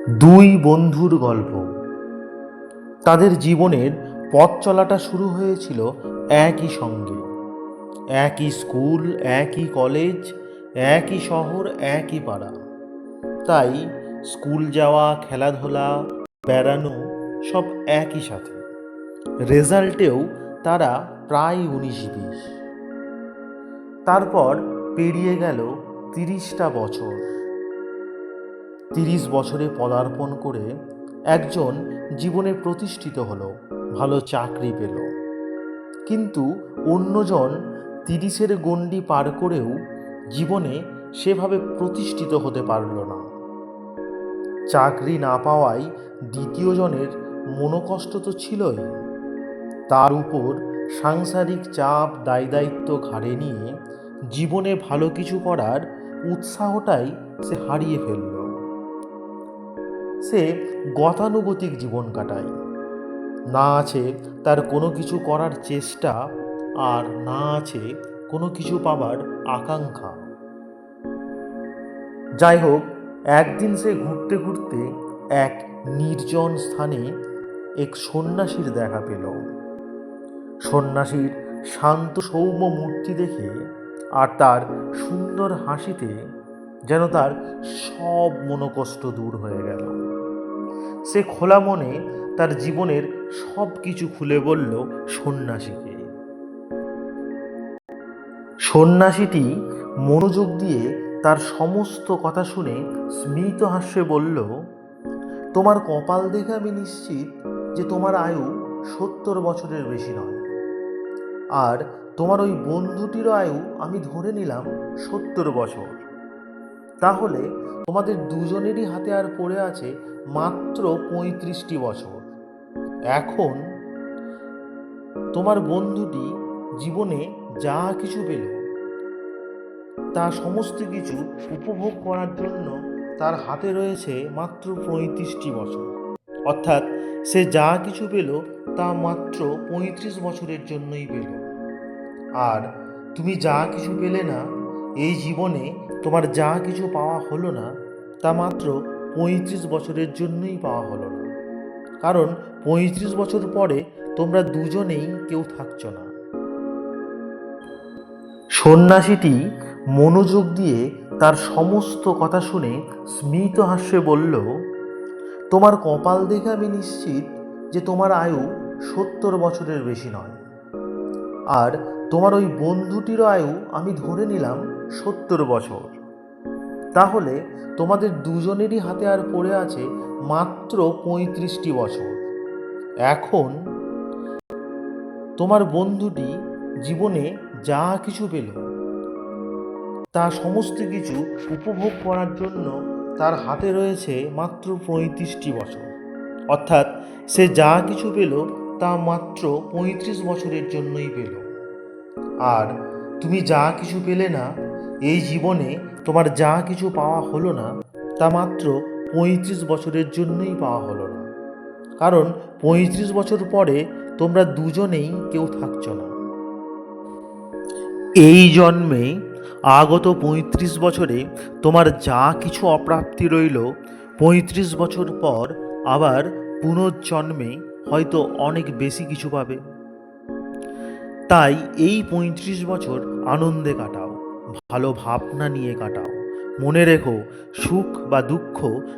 দুই বন্ধুর গল্প। তাদের জীবনের পথ চলাটা শুরু হয়েছিল একই সঙ্গে। একই স্কুল, একই কলেজ, একই শহর, একই পাড়া। তাই স্কুল যাওয়া, খেলাধুলা, বেড়ানো সব একই সাথে। রেজাল্টেও তারা প্রায় 19-20। তারপর পেরিয়ে গেল 30টা বছর। 30 বছরে পদার্পণ করে একজন জীবনে প্রতিষ্ঠিত হলো, ভালো চাকরি পেল। কিন্তু অন্যজন 30-এর গণ্ডি পার করেও জীবনে সেভাবে প্রতিষ্ঠিত হতে পারল না। চাকরি না পাওয়ায় দ্বিতীয় জনের মনোকষ্ট তো ছিলই, তার উপর সাংসারিক চাপ, দায়িত্ব ঘাড়ে নিয়ে জীবনে ভালো কিছু করার উৎসাহটাই সে হারিয়ে ফেলল। সে গতানুগতিক জীবন কাটায়। না আছে তার কোনো কিছু করার চেষ্টা, আর না আছে কোনো কিছু পাবার আকাঙ্ক্ষা। যাই হোক, একদিন সে ঘুরতে ঘুরতে এক নির্জন স্থানে এক সন্ন্যাসীর দেখা পেল। সন্ন্যাসীর শান্ত সৌম্য মূর্তি দেখে আর তার সুন্দর হাসিতে যেন তার সব মনোকষ্ট দূর হয়ে গেল। সে খোলা মনে তার জীবনের সব কিছু খুলে বলল সন্ন্যাসীকে। সন্ন্যাসীটি মনোযোগ দিয়ে তার সমস্ত কথা শুনে স্মিত হাস্যে বলল, তোমার কপাল দেখে আমি নিশ্চিত যে তোমার আয়ু 70 বছরের বেশি নয়। আর তোমার ওই বন্ধুটিরও আয়ু আমি ধরে নিলাম 70 বছর। তাহলে তোমাদের দুজনেরই হাতে আর পড়ে আছে মাত্র 35টি বছর। এখন তোমার বন্ধুটি জীবনে যা কিছু পেল তা সমস্ত কিছু উপভোগ করার জন্য তার হাতে রয়েছে মাত্র 35টি বছর। অর্থাৎ সে যা কিছু পেল তা মাত্র 35 বছরের জন্যই পেল। আর তুমি যা কিছু পেলে না, এই জীবনে তোমার যা কিছু পাওয়া হলো না তা মাত্র 35 বছরের জন্যই পাওয়া হলো না। কারণ 35 বছর পরে তোমরা দুজনেই কেউ থাকছো না। সন্ন্যাসীটি মনোযোগ দিয়ে তার সমস্ত কথা শুনে স্মিত হাস্যে বলল, তোমার কপাল দেখে আমি নিশ্চিত যে তোমার আয়ু 70 বছরের বেশি নয়। আর তোমার ওই বন্ধুটিরও আয়ু আমি ধরে নিলাম 70 বছর। তাহলে তোমাদের দুজনেরই হাতে আর পড়ে আছে মাত্র 35টি বছর। এখন তোমার বন্ধুটি জীবনে যা কিছু পেল তা সমস্ত কিছু উপভোগ করার জন্য তার হাতে রয়েছে মাত্র 35টি বছর। অর্থাৎ সে যা কিছু পেল তা মাত্র 35 বছরের জন্যই পেল। আর তুমি যা কিছু পেলে না, এই জীবনে তোমার যা কিছু পাওয়া হলো না তা মাত্র 35 বছরের জন্যই পাওয়া হলো না। কারণ 35 বছর পরে তোমরা দুজনেই কেউ থাকছো না। এই জন্মে আগত 35 বছরে তোমার যা কিছু অপ্রাপ্তি রইল, 35 বছর পর আবার পুনর্জন্মে হয়তো অনেক বেশি কিছু পাবে। তাই এই 35 বছর আনন্দে কাটাও, ভালো ভাবনা নিয়ে কাটাও। মনে রেখো, সুখ বা দুঃখ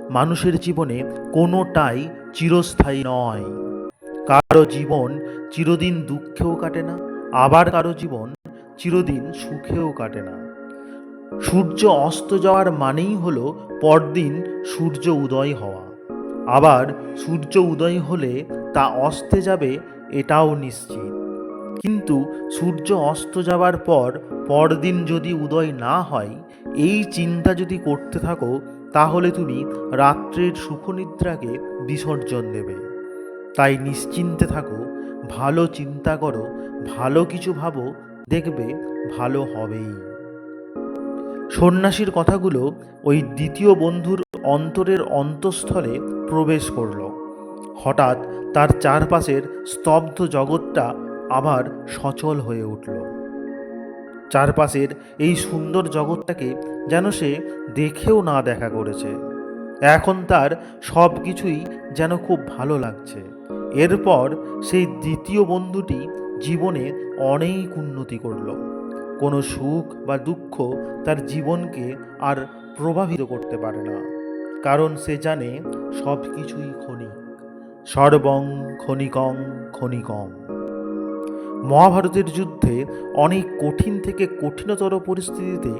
মানুষের জীবনে কোনোটাই চিরস্থায়ী নয়। কারো জীবন চিরদিন দুঃখেও কাটে না, আবার কারো জীবন চিরদিন সুখেও কাটে না। সূর্য অস্ত যাওয়ার মানেই হলো পরদিন সূর্য উদয় হওয়া। আবার সূর্য উদয় হলে তা অস্তে যাবে এটাও নিশ্চিত। কিন্তু সূর্য অস্ত যাবার পর পরদিন যদি উদয় না হয়, এই চিন্তা যদি করতে থাকো, তাহলে তুমি রাত্রের সুখনিদ্রাকে বিসর্জন দেবে। তাই নিশ্চিন্তে থাকো, ভালো চিন্তা করো, ভালো কিছু ভাবো, দেখবে ভালো হবেই। সন্ন্যাসীর কথাগুলো ওই দ্বিতীয় বন্ধুর অন্তরের অন্তঃস্থলে প্রবেশ করল। হঠাৎ তার চারপাশের স্তব্ধ জগৎটা আবার সচল হয়ে উঠল। চারপাশের এই সুন্দর জগৎটাকে যেন সে দেখেও না দেখা করেছে। এখন তার সব কিছুই যেন খুব ভালো লাগছে। এরপর সেই দ্বিতীয় বন্ধুটি জীবনে অনেক উন্নতি করলো। কোনো সুখ বা দুঃখ তার জীবনকে আর প্রভাবিত করতে পারে না, কারণ সে জানে সব কিছুই ক্ষণিক। সর্বং ক্ষণিকং ক্ষণিকম। মহাভারতের যুদ্ধে অনেক কঠিন থেকে কঠিনতর পরিস্থিতিতে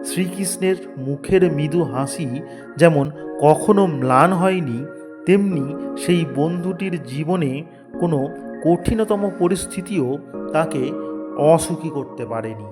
শ্রীকৃষ্ণের মুখের মৃদু হাসি যেমন কখনো ম্লান হয়নি, তেমনি সেই বন্ধুটির জীবনে কোনো কঠিনতম পরিস্থিতিও তাকে অসুখী করতে পারেনি।